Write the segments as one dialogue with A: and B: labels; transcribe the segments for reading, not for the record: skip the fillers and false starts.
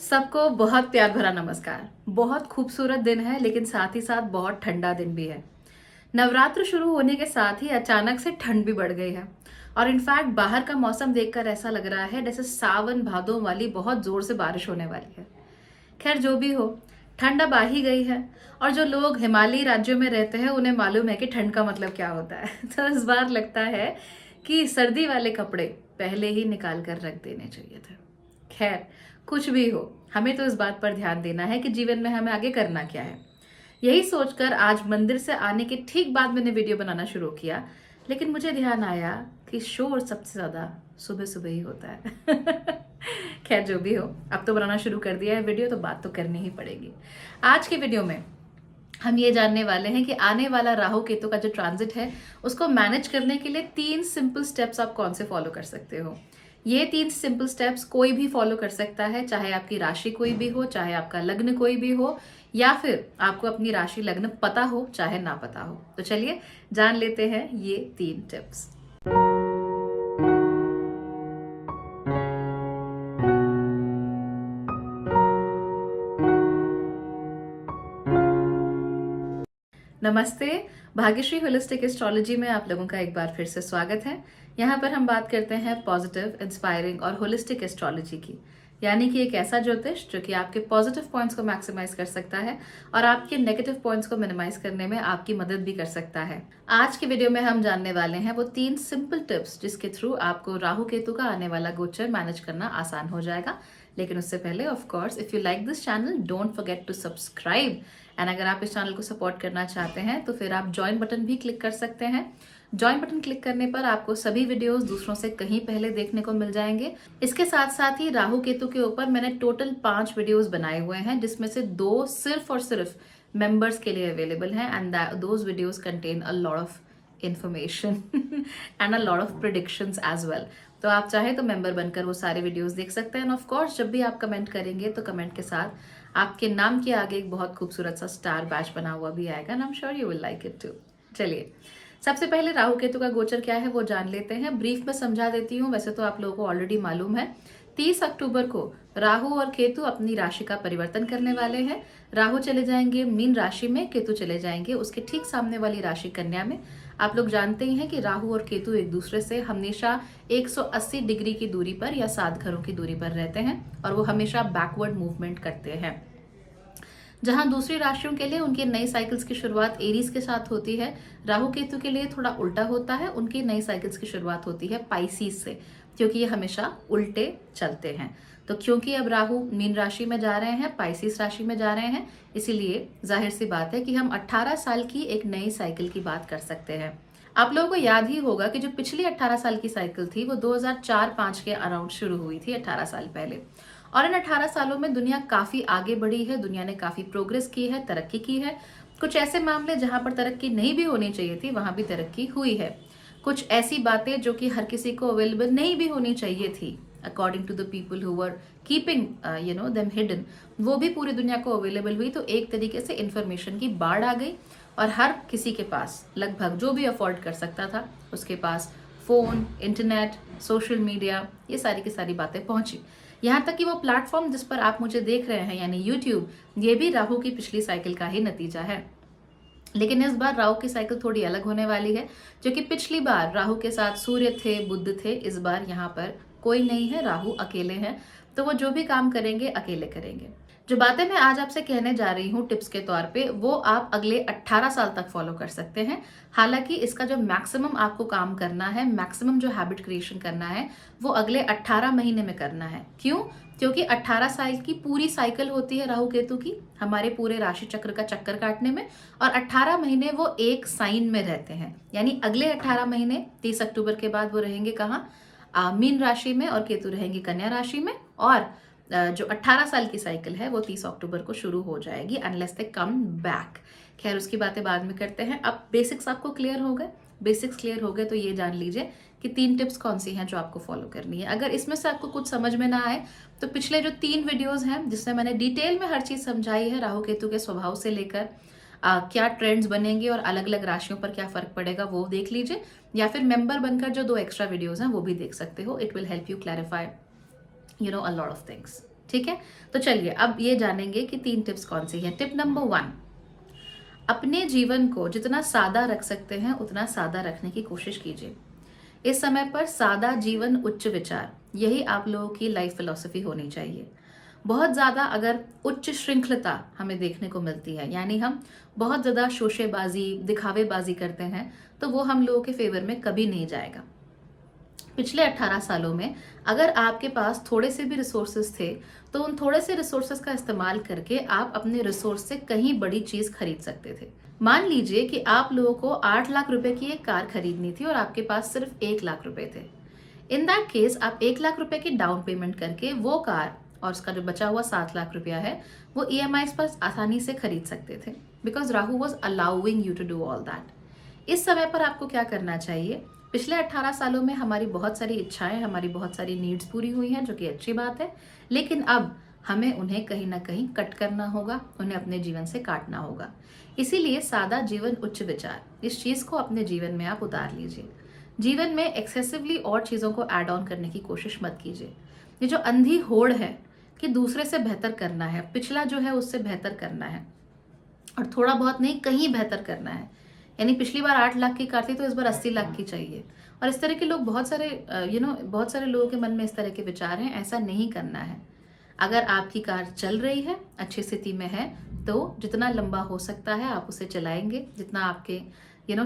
A: सबको बहुत प्यार भरा नमस्कार। बहुत खूबसूरत दिन है लेकिन साथ ही साथ बहुत ठंडा दिन भी है। नवरात्र शुरू होने के साथ ही अचानक से ठंड भी बढ़ गई है और इनफैक्ट बाहर का मौसम देखकर ऐसा लग रहा है जैसे सावन भादों वाली बहुत जोर से बारिश होने वाली है। खैर जो भी हो, ठंड अब आ ही गई है और जो लोग हिमालयी राज्यों में रहते हैं उन्हें मालूम है कि ठंड का मतलब क्या होता है। तो इस बार लगता है कि सर्दी वाले कपड़े पहले ही निकाल कर रख देने चाहिए थे। खैर कुछ भी हो, हमें तो इस बात पर ध्यान देना है कि जीवन में हमें आगे करना क्या है। यही सोचकर आज मंदिर से आने के ठीक बाद मैंने वीडियो बनाना शुरू किया, लेकिन मुझे ध्यान आया कि शोर सबसे ज्यादा सुबह सुबह ही होता है। खैर जो भी हो, अब तो बनाना शुरू कर दिया है वीडियो तो बात तो करनी ही पड़ेगी। आज के वीडियो में हम ये जानने वाले हैं कि आने वाला राहु केतु का जो ट्रांजिट है उसको मैनेज करने के लिए 3 सिंपल स्टेप्स आप कौन से फॉलो कर सकते हो। ये 3 सिंपल स्टेप्स कोई भी फॉलो कर सकता है, चाहे आपकी राशि कोई भी हो, चाहे आपका लग्न कोई भी हो, या फिर आपको अपनी राशि लग्न पता हो चाहे ना पता हो। तो चलिए जान लेते हैं ये 3 टिप्स। नमस्ते। भाग्यश्री होलिस्टिक एस्ट्रोलॉजी में आप लोगों का एक बार फिर से स्वागत है। यहाँ पर हम बात करते हैं पॉजिटिव, इंस्पायरिंग और होलिस्टिक एस्ट्रोलॉजी की, यानी कि एक ऐसा ज्योतिष जो कि आपके पॉजिटिव पॉइंट्स को मैक्सिमाइज कर सकता है और आपके नेगेटिव पॉइंट्स को मिनिमाइज करने में आपकी मदद भी कर सकता है। आज की वीडियो में हम जानने वाले हैं वो 3 सिंपल टिप्स जिसके थ्रू आपको राहु केतु का आने वाला गोचर मैनेज करना आसान हो जाएगा। लेकिन उससे पहले of course if you like this channel don't forget to subscribe, and अगर आप इस चैनल को सपोर्ट करना चाहते हैं तो फिर आप ज्वाइन बटन भी क्लिक कर सकते हैं। ज्वाइन बटन क्लिक करने पर आपको सभी वीडियोस दूसरों से कहीं पहले देखने को मिल जाएंगे। इसके साथ साथ ही राहु केतु के ऊपर मैंने टोटल 5 वीडियोस बनाए हुए हैं, जिसमें से 2 सिर्फ और सिर्फ मेंबर्स के लिए अवेलेबल हैं, and those videos contain a lot of information and a lot of predictions as well. तो आप चाहे तो मेंबर बनकर वो सारे वीडियोस देख सकते हैं। ऑफ कोर्स जब भी आप कमेंट करेंगे तो कमेंट के साथ आपके नाम के आगे एक बहुत खूबसूरत सा स्टार बैच बना हुआ भी आएगा, and I am sure you will like it too. चलिए सबसे पहले राहु केतु का गोचर क्या है वो जान लेते हैं। ब्रीफ में समझा देती हूँ, वैसे तो आप लोगों को ऑलरेडी मालूम है। 30 अक्टूबर को राहु और केतु अपनी राशि का परिवर्तन करने वाले हैं। राहु चले जाएंगे मीन राशि में, केतु चले जाएंगे उसके ठीक सामने वाली राशि कन्या में। आप लोग जानते ही हैं कि राहु और केतु एक दूसरे से हमेशा 180 डिग्री की दूरी पर या 7 घरों की दूरी पर रहते हैं और वो हमेशा बैकवर्ड मूवमेंट करते हैं। जहां दूसरी राशियों के लिए उनकी नई साइकिल्स की शुरुआत एरीज के साथ होती है, राहु केतु के लिए थोड़ा उल्टा होता है, उनकी नई साइकिल्स की शुरुआत होती है पाइसिस से, क्योंकि ये हमेशा उल्टे चलते हैं। तो क्योंकि अब राहु मीन राशि में जा रहे हैं, पाइसिस राशि में जा रहे हैं, इसीलिए जाहिर सी बात है कि हम 18 साल की एक नई साइकिल की बात कर सकते हैं। आप लोगों को याद ही होगा कि जो पिछली 18 साल की साइकिल थी वो 2004-5 के अराउंड शुरू हुई थी, 18 साल पहले। और इन 18 सालों में दुनिया काफी आगे बढ़ी है, दुनिया ने काफी प्रोग्रेस की है, तरक्की की है। कुछ ऐसे मामले जहां पर तरक्की नहीं भी होनी चाहिए थी वहां भी तरक्की हुई है। कुछ ऐसी बातें जो कि हर किसी को अवेलेबल नहीं भी होनी चाहिए थी, according to the people who were keeping them hidden, वो भी पूरी दुनिया को अवेलेबल हुई। तो एक तरीके से इंफॉर्मेशन की बाढ़ आ गई और हर किसी के पास, लगभग जो भी अफोर्ड कर सकता था उसके पास फोन, इंटरनेट, सोशल मीडिया, ये सारी की सारी बातें पहुंची। यहाँ तक कि वो प्लेटफॉर्म जिस पर आप मुझे देख रहे हैं यानी यूट्यूब, ये भी राहु की पिछली साइकिल का ही नतीजा है। लेकिन इस बार राहु की साइकिल थोड़ी अलग होने वाली है, जो कि पिछली बार राहु के साथ सूर्य थे, बुध थे, इस बार यहाँ पर कोई नहीं है, राहु अकेले हैं। तो वो जो भी काम करेंगे अकेले करेंगे। जो बातें मैं आज आपसे कहने जा रही हूँ टिप्स के तौर पे, वो आप अगले 18 साल तक फॉलो कर सकते हैं। हालांकि इसका जो मैक्सिमम आपको काम करना है, मैक्सिमम जो हैबिट क्रिएशन करना है, वो अगले 18 महीने में करना है। क्यों? क्योंकि 18 साल की पूरी साइकिल होती है राहु केतु की, हमारे पूरे राशि चक्र का चक्कर काटने में, और 18 महीने वो एक साइन में रहते हैं। यानी अगले 18 महीने 30 अक्टूबर के बाद वो रहेंगे कहाँ? मीन राशि में, और केतु रहेंगे कन्या राशि में। और जो 18 साल की साइकिल है वो 30 अक्टूबर को शुरू हो जाएगी, अनलेस दे कम बैक। खैर उसकी बातें बाद में करते हैं। अब बेसिक्स आपको क्लियर हो गए। बेसिक्स क्लियर हो गए तो ये जान लीजिए कि 3 टिप्स कौन सी हैं जो आपको फॉलो करनी है। अगर इसमें से आपको कुछ समझ में ना आए तो पिछले जो 3 वीडियोस हैं जिसमें मैंने डिटेल में हर चीज समझाई है, राहु केतु के स्वभाव से लेकर क्या ट्रेंड्स बनेंगे और अलग अलग राशियों पर क्या फर्क पड़ेगा, वो देख लीजिए। या फिर मेंबर बनकर जो 2 एक्स्ट्रा वीडियोस हैं वो भी देख सकते हो। It will help you clarify a lot of things. ठीक है, तो चलिए अब ये जानेंगे कि 3 टिप्स कौन सी हैं। टिप नंबर 1, अपने जीवन को जितना सादा रख सकते हैं उतना सादा रखने की कोशिश कीजिए। इस समय पर सादा जीवन उच्च विचार, यही आप लोगों की लाइफ फिलॉसफी होनी चाहिए। बहुत ज़्यादा अगर उच्च श्रृंखलता हमें देखने को मिलती है, यानी हम बहुत ज़्यादा शोशेबाजी दिखावेबाजी करते हैं, तो वो हम लोगों के फेवर में कभी नहीं जाएगा। पिछले 18 सालों में अगर आपके पास थोड़े से भी रिसोर्सेज थे, तो उन थोड़े से रिसोर्सेज का इस्तेमाल करके आप अपने रिसोर्स से कहीं बड़ी चीज खरीद सकते थे। मान लीजिए कि आप लोगों को 8 लाख रुपए की एक कार खरीदनी थी और आपके पास सिर्फ 1 लाख रुपए थे। इन दैट केस आप 1 लाख रुपए की डाउन पेमेंट करके वो कार और उसका जो बचा हुआ 7 लाख रुपया है वो EMI पर आसानी से खरीद सकते थे, because Rahu was allowing you to do all that. इस समय पर आपको क्या करना चाहिए? पिछले 18 सालों में हमारी बहुत सारी इच्छाएं, हमारी बहुत सारी नीड्स पूरी हुई हैं, जो कि अच्छी बात है, लेकिन अब हमें उन्हें कहीं ना कहीं कट करना होगा, उन्हें अपने जीवन से काटना होगा। इसीलिए सादा जीवन उच्च विचार, इस चीज को अपने जीवन में आप उतार लीजिए। जीवन में एक्सेसिवली और चीजों को ऐड ऑन करने की कोशिश मत कीजिए। ये जो अंधी होड़ है कि दूसरे से बेहतर करना है, पिछला जो है उससे बेहतर करना है, और थोड़ा बहुत नहीं कहीं बेहतर करना है, यानी पिछली बार 8 लाख की कार थी तो इस बार 80 लाख की चाहिए, और इस तरह के लोग बहुत सारे बहुत सारे लोगों के मन में इस तरह के विचार हैं। ऐसा नहीं करना है। अगर आपकी कार चल रही है, अच्छी स्थिति में है, तो जितना लंबा हो सकता है आप उसे चलाएंगे, जितना आपके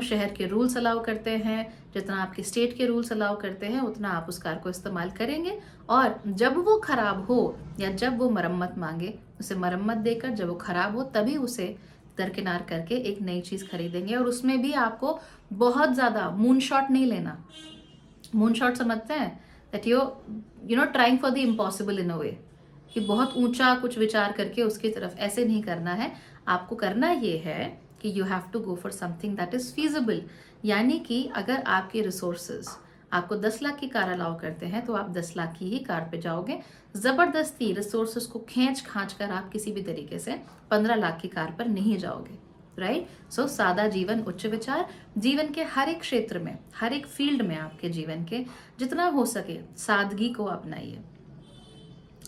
A: शहर के रूल्स अलाउ करते हैं, जितना आपके स्टेट के रूल्स अलाउ करते हैं, उतना आप उस कार को इस्तेमाल करेंगे। और जब वो खराब हो या जब वो मरम्मत मांगे, उसे मरम्मत देकर, जब वो खराब हो तभी उसे दरकिनार करके एक नई चीज खरीदेंगे। और उसमें भी आपको बहुत ज्यादा मून शॉट नहीं लेना। मून शॉट समझते हैं? That you trying for the impossible in a way, कि बहुत ऊंचा कुछ विचार करके उसकी तरफ, ऐसे नहीं करना है। आपको करना ये है कि you have to go for something that is feasible, यानी कि अगर आपके रिसोर्सेज आपको 10 लाख की कार अलाउ करते हैं तो आप 10 लाख की ही कार पे जाओगे। जबरदस्ती रिसोर्सेज को खींच खांच कर आप किसी भी तरीके से 15 लाख की कार पर नहीं जाओगे, राइट? सो सादा जीवन उच्च विचार, जीवन के हर एक क्षेत्र में, हर एक फील्ड में आपके जीवन के जितना हो सके सादगी को अपनाइए।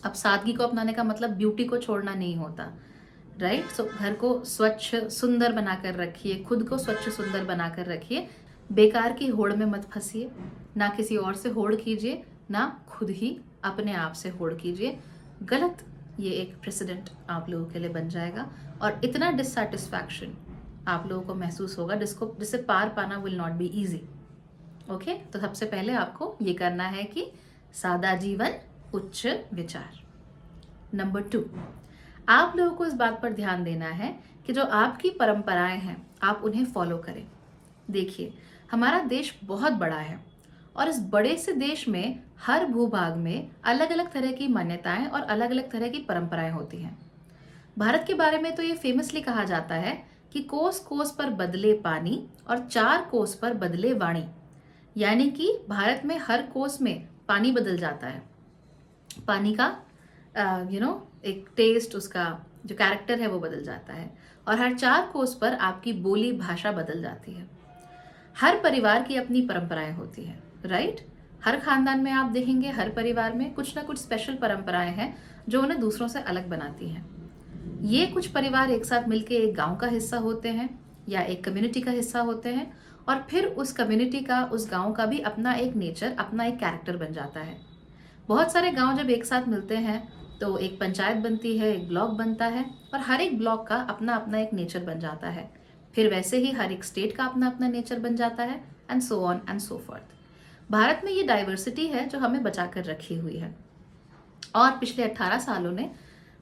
A: अब सादगी को अपनाने का मतलब ब्यूटी को छोड़ना नहीं होता, राइट? सो घर को स्वच्छ सुंदर बनाकर रखिए, खुद को स्वच्छ सुंदर बनाकर रखिए। बेकार की होड़ में मत फंसिए, ना किसी और से होड़ कीजिए, ना खुद ही अपने आप से होड़ कीजिए। गलत ये एक प्रेसिडेंट आप लोगों के लिए बन जाएगा, और इतना डिससेटिस्फैक्शन आप लोगों को महसूस होगा जिससे पार पाना will not be easy. Okay, तो सबसे पहले आपको ये करना है कि सादा जीवन उच्च विचार। नंबर 2, आप लोगों को इस बात पर ध्यान देना है कि जो आपकी परंपराएं हैं आप उन्हें फॉलो करें। देखिए, हमारा देश बहुत बड़ा है, और इस बड़े से देश में हर भूभाग में अलग अलग तरह की मान्यताएं और अलग अलग तरह की परंपराएं होती हैं। भारत के बारे में तो ये फेमसली कहा जाता है कि कोस कोस पर बदले पानी और 4 कोस पर बदले वाणी, यानी कि भारत में हर कोस में पानी बदल जाता है। पानी का एक टेस्ट, उसका जो कैरेक्टर है वो बदल जाता है, और हर 4 कोस पर आपकी बोली भाषा बदल जाती है। हर परिवार की अपनी परंपराएं होती है, राइट? हर खानदान में आप देखेंगे हर परिवार में कुछ ना कुछ स्पेशल परंपराएं हैं जो उन्हें दूसरों से अलग बनाती हैं। ये कुछ परिवार एक साथ मिलकर एक गांव का हिस्सा होते हैं या एक कम्युनिटी का हिस्सा होते हैं, और फिर उस कम्युनिटी का, उस गांव का भी अपना एक नेचर, अपना एक कैरेक्टर बन जाता है। बहुत सारे गांव जब एक साथ मिलते हैं तो एक पंचायत बनती है, एक ब्लॉक बनता है, और हर एक ब्लॉक का अपना अपना एक नेचर बन जाता है। फिर वैसे ही हर एक स्टेट का अपना अपना नेचर बन जाता है, and so on and so forth. Bharat में ये डाइवर्सिटी है जो हमें बचा कर रखी हुई है, और पिछले 18 सालों ने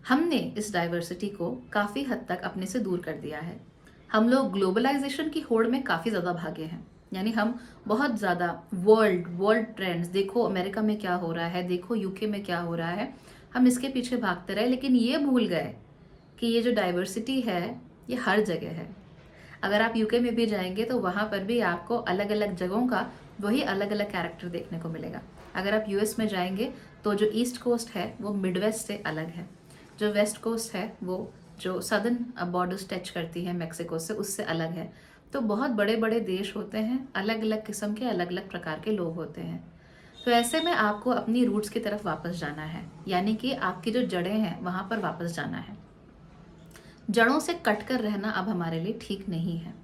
A: हमने इस डाइवर्सिटी को काफ़ी हद तक अपने से दूर कर दिया है। हम लोग ग्लोबलाइजेशन की होड़ में काफ़ी ज़्यादा भागे हैं, यानी हम बहुत ज़्यादा वर्ल्ड ट्रेंड्स, देखो अमेरिका में क्या हो रहा है, देखो यूके में क्या हो रहा है, हम इसके पीछे भागते रहे, लेकिन ये भूल गए कि ये जो डाइवर्सिटी है ये हर जगह है। अगर आप यूके में भी जाएंगे तो वहाँ पर भी आपको अलग अलग जगहों का वही अलग अलग कैरेक्टर देखने को मिलेगा। अगर आप यूएस में जाएंगे तो जो ईस्ट कोस्ट है वो मिडवेस्ट से अलग है, जो वेस्ट कोस्ट है वो जो सदर्न बॉर्डर्स टच करती है मैक्सिको से, उससे अलग है। तो बहुत बड़े बड़े देश होते हैं, अलग अलग किस्म के अलग अलग प्रकार के लोग होते हैं। तो ऐसे में आपको अपनी रूट्स की तरफ वापस जाना है, यानी कि आपकी जो जड़ें हैं वहाँ पर वापस जाना है। जड़ों से कट कर रहना अब हमारे लिए ठीक नहीं है।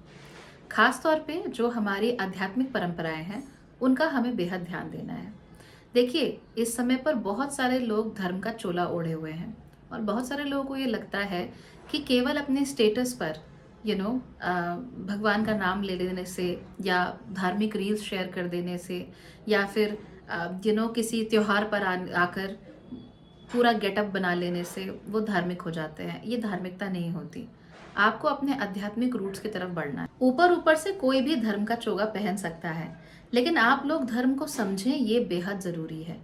A: खास तौर पे जो हमारी आध्यात्मिक परंपराएं हैं उनका हमें बेहद ध्यान देना है। देखिए, इस समय पर बहुत सारे लोग धर्म का चोला ओढ़े हुए हैं और बहुत सारे लोगों को ये लगता है कि केवल अपने स्टेटस पर भगवान का नाम ले लेने से या धार्मिक रील्स शेयर कर देने से या फिर किसी त्योहार पर आकर पूरा गेटअप बना लेने से वो धार्मिक हो जाते हैं। ये धार्मिकता नहीं होती। आपको अपने आध्यात्मिक रूट्स की तरफ बढ़ना है। ऊपर ऊपर से कोई भी धर्म का चोगा पहन सकता है, लेकिन आप लोग धर्म को समझें, ये बेहद ज़रूरी है।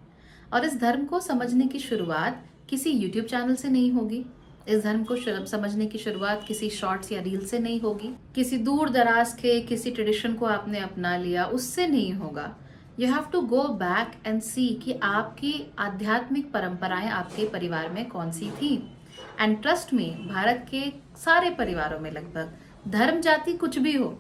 A: और इस धर्म को समझने की शुरुआत किसी यूट्यूब चैनल से नहीं होगी। इस धर्म को समझने की शुरुआत किसी शॉर्ट्स या रील से नहीं होगी। किसी दूर दराज के किसी ट्रेडिशन को आपने अपना लिया उससे नहीं होगा। You have to go back and see कि आपकी आध्यात्मिक परंपराएं आपके परिवार में कौन सी थी। एंड ट्रस्ट में, भारत के सारे परिवारों में लगभग धर्म जाति कुछ भी हो,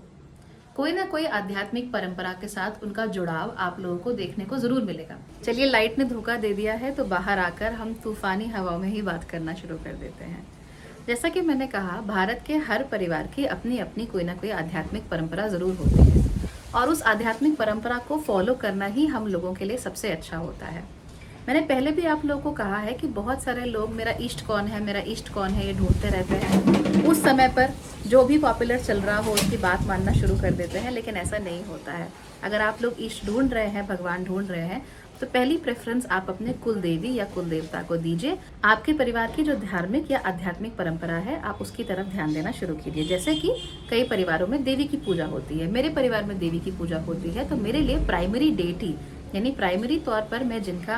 A: कोई ना कोई आध्यात्मिक परंपरा के साथ उनका जुड़ाव आप लोगों को देखने को जरूर मिलेगा। चलिए, लाइट ने धोखा दे दिया है तो बाहर आकर हम तूफानी हवाओं में ही बात करना शुरू कर देते हैं। जैसा कि मैंने कहा, भारत के हर परिवार की अपनी अपनी कोई ना कोई आध्यात्मिक परंपरा जरूर होती है और उस आध्यात्मिक परंपरा को फॉलो करना ही हम लोगों के लिए सबसे अच्छा होता है। मैंने पहले भी आप लोगों को कहा है कि बहुत सारे लोग मेरा इष्ट कौन है, मेरा इष्ट कौन है, ये ढूंढते रहते हैं। उस समय पर जो भी पॉपुलर चल रहा हो उसकी बात मानना शुरू कर देते हैं, लेकिन ऐसा नहीं होता है। अगर आप लोग इष्ट ढूंढ रहे हैं, भगवान ढूंढ रहे हैं, तो पहली प्रेफरेंस आप अपने कुल देवी या कुल देवता को दीजिए। आपके परिवार की जो धार्मिक या आध्यात्मिक परंपरा है, आप उसकी तरफ ध्यान देना शुरू कीजिए। जैसे कि कई परिवारों में देवी की पूजा होती है, मेरे परिवार में देवी की पूजा होती है, तो मेरे लिए प्राइमरी डेटी यानी प्राइमरी तौर पर मैं जिनका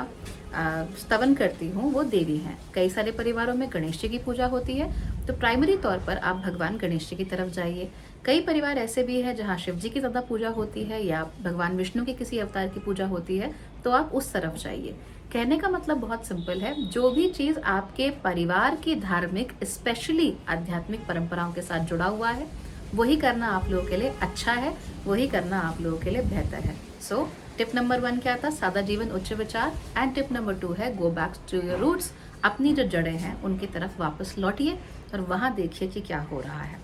A: स्तवन करती हूँ वो देवी हैं। कई सारे परिवारों में गणेश जी की पूजा होती है, तो प्राइमरी तौर पर आप भगवान गणेश जी की तरफ जाइए। कई परिवार ऐसे भी हैं जहाँ शिव जी की ज़्यादा पूजा होती है या भगवान विष्णु के किसी अवतार की पूजा होती है, तो आप उस तरफ जाइए। कहने का मतलब बहुत सिंपल है, जो भी चीज़ आपके परिवार की धार्मिक स्पेशली आध्यात्मिक परंपराओं के साथ जुड़ा हुआ है, वही करना आप लोगों के लिए अच्छा है, वही करना आप लोगों के लिए बेहतर है। सो टिप नंबर 1 क्या था? सादा जीवन उच्च विचार। एंड टिप नंबर 2 है go back to your roots. अपनी जो जड़ें हैं उनकी तरफ वापस लौटिए और वहाँ देखिए कि क्या हो रहा है।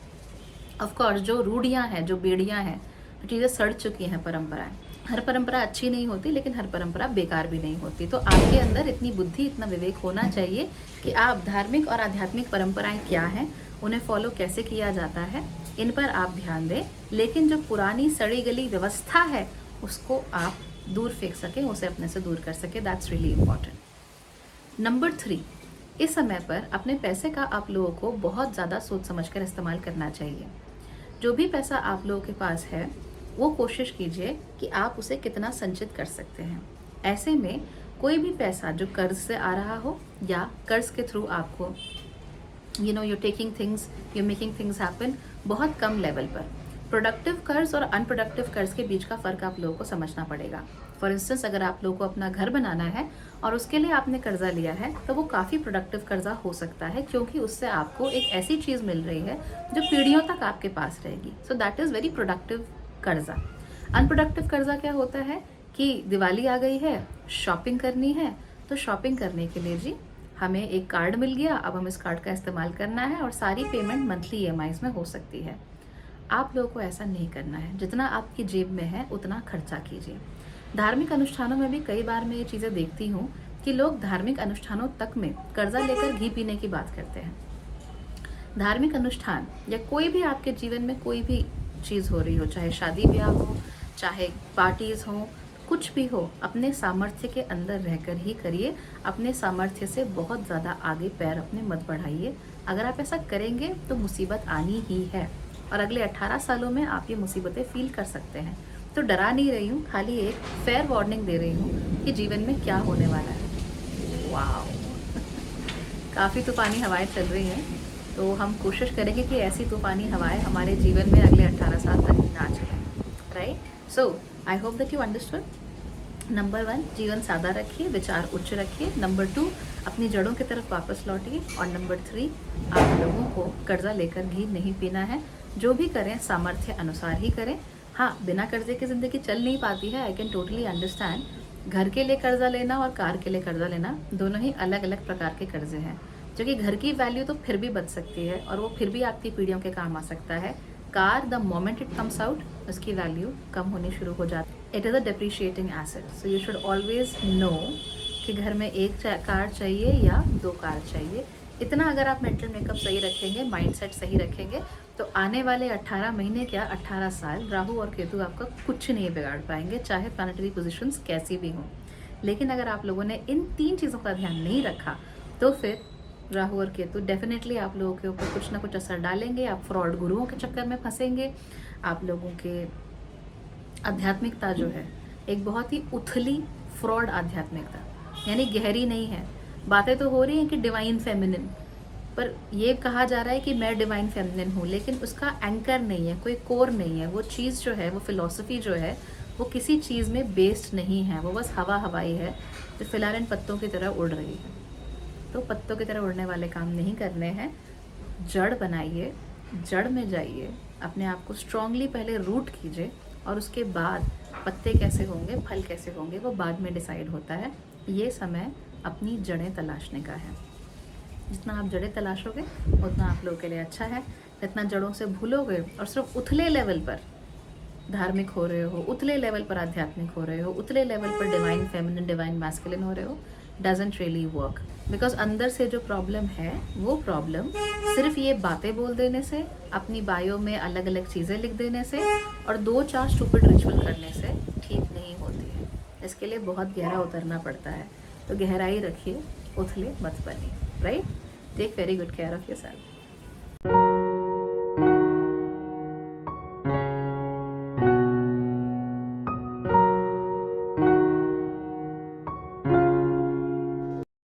A: ऑफ कोर्स जो रूढ़ियाँ हैं, जो बेड़ियाँ हैं, जो चीज़ें सड़ चुकी हैं, परंपराएं, हर परंपरा अच्छी नहीं होती, लेकिन हर परंपरा बेकार भी नहीं होती। तो आपके अंदर इतनी बुद्धि, इतना विवेक होना चाहिए कि आप धार्मिक और आध्यात्मिक परंपराएं क्या हैं, उन्हें फॉलो कैसे किया जाता है, इन पर आप ध्यान दें। लेकिन जो पुरानी सड़ी गली व्यवस्था है उसको आप दूर फेंक सकें, उसे अपने से दूर कर सकें। That's really important. नंबर 3, इस समय पर अपने पैसे का आप लोगों को बहुत ज़्यादा सोच समझकर इस्तेमाल करना चाहिए। जो भी पैसा आप लोगों के पास है वो कोशिश कीजिए कि आप उसे कितना संचित कर सकते हैं। ऐसे में कोई भी पैसा जो कर्ज से आ रहा हो या कर्ज के थ्रू आपको you're taking things, you're making things happen, बहुत कम लेवल पर। प्रोडक्टिव कर्ज और अनप्रोडक्टिव कर्ज के बीच का फ़र्क आप लोगों को समझना पड़ेगा। फॉर इंस्टेंस, अगर आप लोगों को अपना घर बनाना है और उसके लिए आपने कर्जा लिया है, तो वो काफ़ी प्रोडक्टिव कर्जा हो सकता है, क्योंकि उससे आपको एक ऐसी चीज़ मिल रही है जो पीढ़ियों तक आपके पास रहेगी। So that is very productive कर्जा। अनप्रोडक्टिव कर्जा क्या होता है कि दिवाली आ गई है, शॉपिंग करनी है, तो शॉपिंग करने के लिए जी हमें एक कार्ड मिल गया, अब हम इस कार्ड का इस्तेमाल करना है और सारी पेमेंट मंथली EMIs में हो सकती है। आप लोगों को ऐसा नहीं करना है। जितना आपकी जेब में है उतना खर्चा कीजिए। धार्मिक अनुष्ठानों में भी कई बार मैं ये चीज़ें देखती हूँ कि लोग धार्मिक अनुष्ठानों तक में कर्जा लेकर घी पीने की बात करते हैं। धार्मिक अनुष्ठान या कोई भी आपके जीवन में कोई भी चीज़ हो रही हो, चाहे शादी ब्याह हो, चाहे पार्टीज़ हो, कुछ भी हो, अपने सामर्थ्य के अंदर रहकर ही करिए। अपने सामर्थ्य से बहुत ज़्यादा आगे पैर अपने मत बढ़ाइए। अगर आप ऐसा करेंगे तो मुसीबत आनी ही है और अगले 18 सालों में आप ये मुसीबतें फील कर सकते हैं। तो डरा नहीं रही हूँ, खाली एक फेयर वार्निंग दे रही हूँ कि जीवन में क्या होने वाला है। वाह काफ़ी तूफ़ानी हवाएं चल रही हैं, तो हम कोशिश करेंगे कि ऐसी तूफ़ानी हवाएं हमारे जीवन में अगले 18 साल तक ना चलें। Right? So I hope that you understood. Number 1, जीवन सादा रखिए, विचार उच्च रखिए। नंबर 2, अपनी जड़ों की तरफ वापस लौटिए। और नंबर 3, आप लोगों को कर्जा लेकर घी नहीं पीना है। जो भी करें सामर्थ्य अनुसार ही करें। हाँ, बिना कर्जे की ज़िंदगी चल नहीं पाती है, आई कैन टोटली अंडरस्टैंड, घर के लिए कर्जा लेना और कार के लिए कर्जा लेना दोनों ही अलग अलग प्रकार के कर्जे हैं। जो कि घर की वैल्यू तो फिर भी बच सकती है और वो फिर भी आपकी पीढ़ियों के काम आ सकता है। Car the moment it comes out उसकी वैल्यू कम होनी शुरू हो जाती है। It is a depreciating asset, so you should always no कि घर में एक कार चाहिए या 2 कार चाहिए। इतना अगर आप मेंटल मेकअप सही रखेंगे, माइंडसेट सही रखेंगे, तो आने वाले 18 महीने क्या 18 साल राहु और केतु आपका कुछ नहीं बिगाड़ पाएंगे, चाहे प्लैनेटरी पोजीशंस कैसी भी हों। लेकिन अगर आप लोगों ने इन 3 चीज़ों का ध्यान नहीं रखा तो फिर राहु और केतु डेफिनेटली आप लोगों के ऊपर कुछ ना कुछ असर डालेंगे। आप फ्रॉड गुरुओं के चक्कर में फंसेंगे। आप लोगों के आध्यात्मिकता जो है एक बहुत ही उथली फ्रॉड आध्यात्मिकता, यानी गहरी नहीं है। बातें तो हो रही हैं कि डिवाइन फेमिनिन, पर ये कहा जा रहा है कि मैं डिवाइन फेमिनिन हूँ, लेकिन उसका एंकर नहीं है, कोई कोर नहीं है। वो चीज़ जो है, वो फिलॉसफी जो है, वो किसी चीज़ में बेस्ड नहीं है। वो बस हवा हवाई है जो फिलहाल इन पत्तों की तरह उड़ रही है। तो पत्तों की तरह उड़ने वाले काम नहीं करने हैं। जड़ बनाइए, जड़ में जाइए, अपने आप को स्ट्रांगली पहले रूट कीजिए और उसके बाद पत्ते कैसे होंगे, फल कैसे होंगे, वो बाद में डिसाइड होता है। ये समय अपनी जड़ें तलाशने का है। जितना आप जड़ें तलाशोगे उतना आप लोगों के लिए अच्छा है। जितना जड़ों से भूलोगे और सिर्फ उथले लेवल पर धार्मिक हो रहे हो, उतले लेवल पर आध्यात्मिक हो रहे हो, उतले लेवल पर डिवाइन फेमिनिन, डिवाइन मैस्कुलिन हो रहे हो, डजंट रियली वर्क। बिकॉज अंदर से जो प्रॉब्लम है वो प्रॉब्लम सिर्फ ये बातें बोल देने से, अपनी बायो में अलग अलग चीज़ें लिख देने से और 2-4 स्टूपिड रिचुअल करने से ठीक नहीं होती है। इसके लिए बहुत गहरा उतरना पड़ता है। तो गहराई रखिए, उथले मत बनिए, right? Take very good care of yourself.